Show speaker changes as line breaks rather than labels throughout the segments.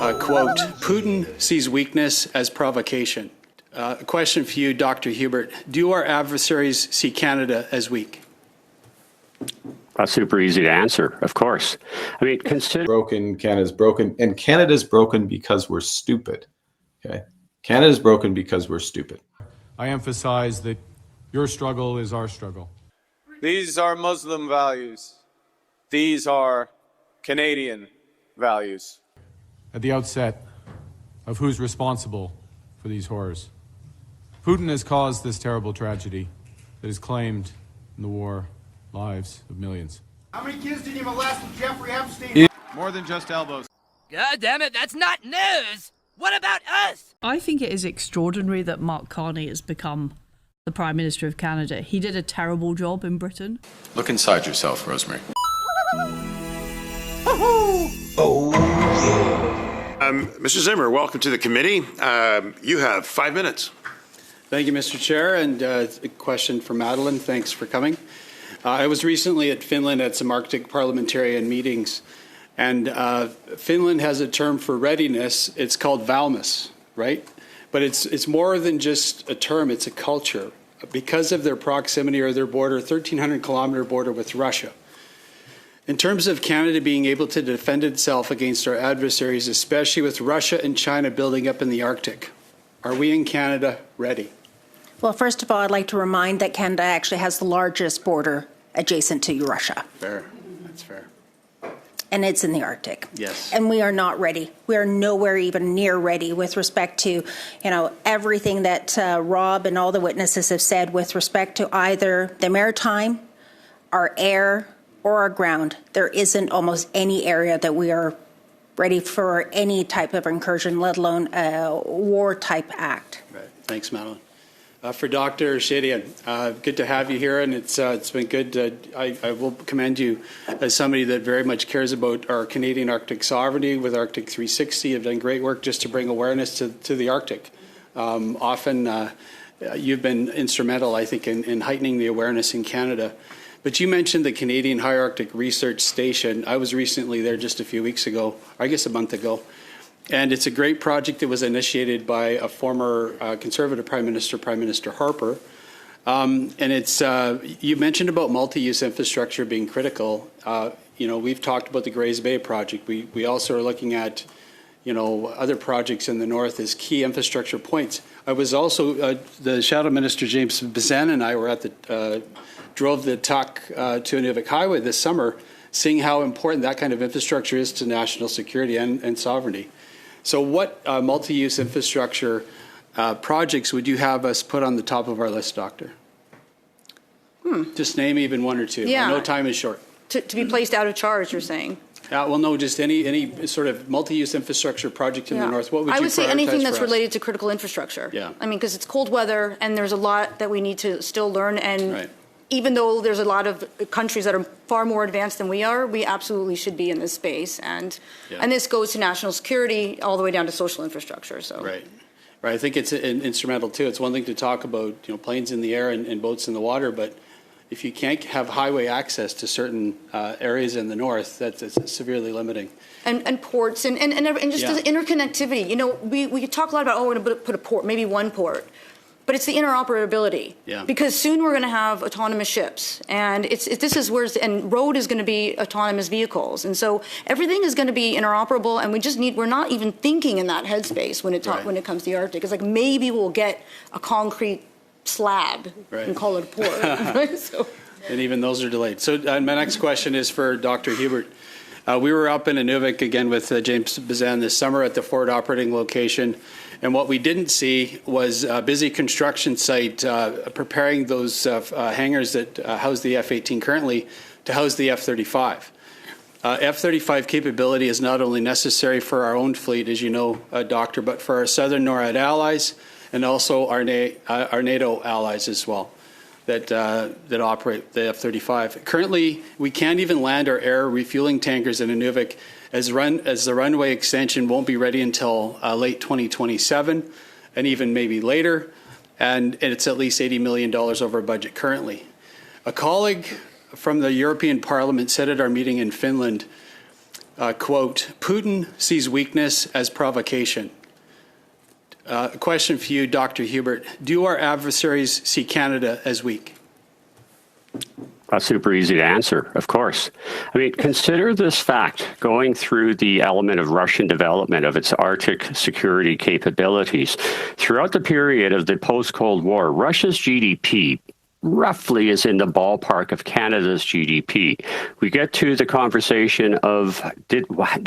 Quote, Putin sees weakness as provocation. A question for you, Dr. Hubert. Do our adversaries see Canada as weak?
That's super easy to answer, of course. I mean, consider
broken, Canada's broken, and Canada's broken because we're stupid. Okay? Canada's broken because we're stupid.
I emphasize that your struggle is our struggle.
These are Muslim values. These are Canadian values.
At the outset of who's responsible for these horrors. Putin has caused this terrible tragedy that has claimed in the war lives of millions.
How many kids did you molest with Jeffrey Epstein?
More than just elbows.
God damn it, that's not news! What about us?
I think it is extraordinary that Mark Carney has become the Prime Minister of Canada. He did a terrible job in Britain.
Look inside yourself, Rosemary.
Oh, yeah.
Mr. Zimmer, welcome to the committee. You have 5 minutes.
Thank you, Mr. Chair. And a question for Madeleine. Thanks for coming. I was recently at Finland at some Arctic parliamentarian meetings, and Finland has a term for readiness. It's called valmis, right? But it's more than just a term. It's a culture. Because of their proximity or their border, 1,300-kilometer border with Russia. In terms of Canada being able to defend itself against our adversaries, especially with Russia and China building up in the Arctic, are we in Canada ready?
Well, first of all, I'd like to remind that Canada actually has the largest border adjacent to Russia.
Fair. That's fair.
And it's in the Arctic.
Yes.
And we are not ready. We are nowhere even near ready with respect to, everything that Rob and all the witnesses have said with respect to either the maritime, our air, or our ground. There isn't almost any area that we are ready for any type of incursion, let alone a war-type act.
Right. Thanks, Madeleine. For Dr. Shadian, good to have you here, and it's been good. I will commend you as somebody that very much cares about our Canadian Arctic sovereignty with Arctic 360. You've done great work just to bring awareness to the Arctic. Often you've been instrumental, I think, in heightening the awareness in Canada. But you mentioned the Canadian High Arctic Research Station. I was recently there just a few weeks ago, I guess a month ago. And it's a great project that was initiated by a former Conservative Prime Minister Harper. And it's you mentioned about multi-use infrastructure being critical. We've talked about the Grays Bay project. We also are looking at, other projects in the north as key infrastructure points. I was also the Shadow Minister James Bazan and I were at the drove the Tuck to Inuvik Highway this summer, seeing how important that kind of infrastructure is to national security and sovereignty. So what multi-use infrastructure projects would you have us put on the top of our list, Doctor? Just name even one or two.
Yeah.
I know time is short.
To be placed out of charge, you're saying?
Well, no, just any sort of multi-use infrastructure project in the north. What would you prioritize?
I would say anything that's related to critical infrastructure.
Yeah.
I mean, because it's cold weather and there's a lot that we need to still learn. And
right.
Even though there's a lot of countries that are far more advanced than we are, we absolutely should be in this space. And this goes to national security all the way down to social infrastructure. So
right. I think it's instrumental too. It's one thing to talk about planes in the air and boats in the water, but if you can't have highway access to certain areas in the north, that's severely limiting.
And ports and just the interconnectivity. We talk a lot about we're going to put a port, maybe one port. But it's the interoperability, because soon we're going to have autonomous ships, and and road is going to be autonomous vehicles, and so everything is going to be interoperable, and we're not even thinking in that headspace when it comes to the Arctic. It's like maybe we'll get a concrete slab and call it a port. Right? So.
And even those are delayed. So my next question is for Dr. Hubert. We were up in Inuvik again with James Bazan this summer at the forward operating location. And what we didn't see was a busy construction site preparing those hangars that house the F-18 currently to house the F-35. F-35 capability is not only necessary for our own fleet, as you know, Doctor, but for our southern NORAD allies and also our NATO allies as well that operate the F-35. Currently, we can't even land our air refueling tankers in Inuvik as the runway extension won't be ready until late 2027 and even maybe later, and it's at least $80 million over budget currently. A colleague from the European Parliament said at our meeting in Finland quote, Putin sees weakness as provocation. A question for you, Dr. Hubert. Do our adversaries see Canada as weak?
Super easy to answer, of course. I mean, consider this fact going through the element of Russian development of its Arctic security capabilities. Throughout the period of the post-Cold War, Russia's GDP roughly is in the ballpark of Canada's GDP. We get to the conversation of,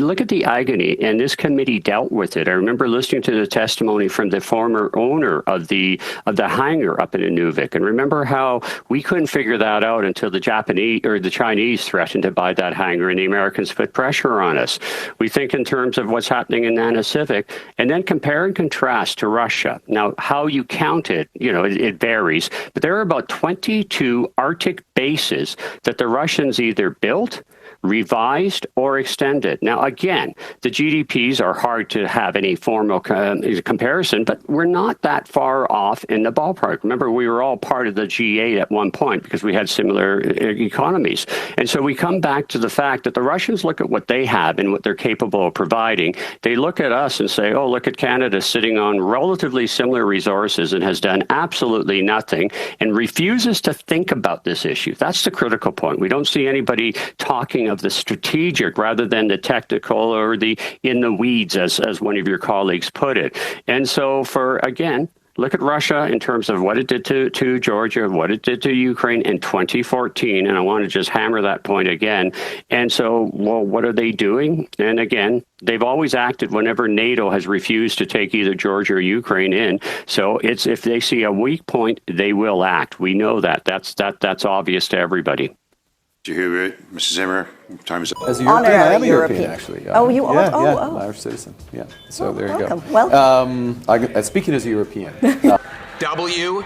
look at the agony, and this committee dealt with it. I remember listening to the testimony from the former owner of the hangar up in Inuvik, and remember how we couldn't figure that out until the Japanese or the Chinese threatened to buy that hangar, and the Americans put pressure on us. We think in terms of what's happening in Nanisivik, and then compare and contrast to Russia. Now, how you count it, it varies, but there are about 22 Arctic bases that the Russians either built, revised, or extended. Now, again, the GDPs are hard to have any formal comparison, but we're not that far off in the ballpark. Remember, we were all part of the G8 at one point because we had similar economies. And so we come back to the fact that the Russians look at what they have and what they're capable of providing. They look at us and say, oh, look at Canada sitting on relatively similar resources and has done absolutely nothing and refuses to think about this issue. That's the critical point. We don't see anybody talking of the strategic rather than the technical or the in the weeds, as one of your colleagues put it. And so again, look at Russia in terms of what it did to Georgia, what it did to Ukraine in 2014, and I want to just hammer that point again. And so, well, what are they doing? And again, they've always acted whenever NATO has refused to take either Georgia or Ukraine in. So it's if they see a weak point, they will act. We know that. That's obvious to everybody.
Did you hear it, Mr. Zimmer? Time is up.
As a European, I am a European, actually.
Oh, you are?
Yeah, Irish citizen. Yeah, so there you
welcome.
go.
Welcome.
Speaking as a European.
WTF.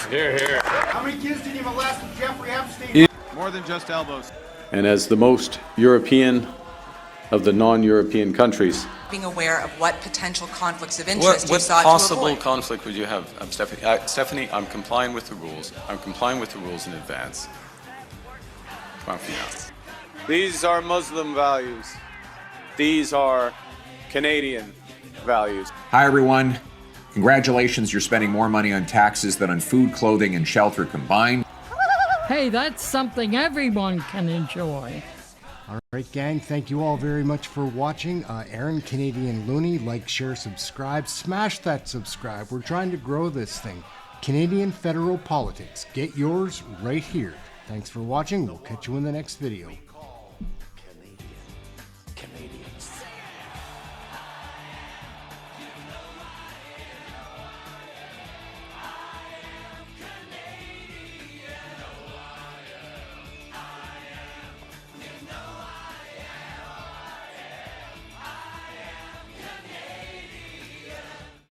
Here, here.
How many kids did you molest with Jeffrey Epstein?
More than just elbows.
And as the most European of the non-European countries,
Being aware of what potential conflicts of interest
What possible conflict would you have, Stephanie? Stephanie, I'm complying with the rules. I'm complying with the rules in advance. Come on, Fiona.
These are Muslim values. These are Canadian values.
Hi, everyone. Congratulations, you're spending more money on taxes than on food, clothing, and shelter combined.
Hey, that's something everyone can enjoy.
All right, gang, thank you all very much for watching. Aaron, Canadian Looney, like, share, subscribe. Smash that subscribe. We're trying to grow this thing. Canadian Federal Politics. Get yours right here. Thanks for watching. We'll catch you in the next video.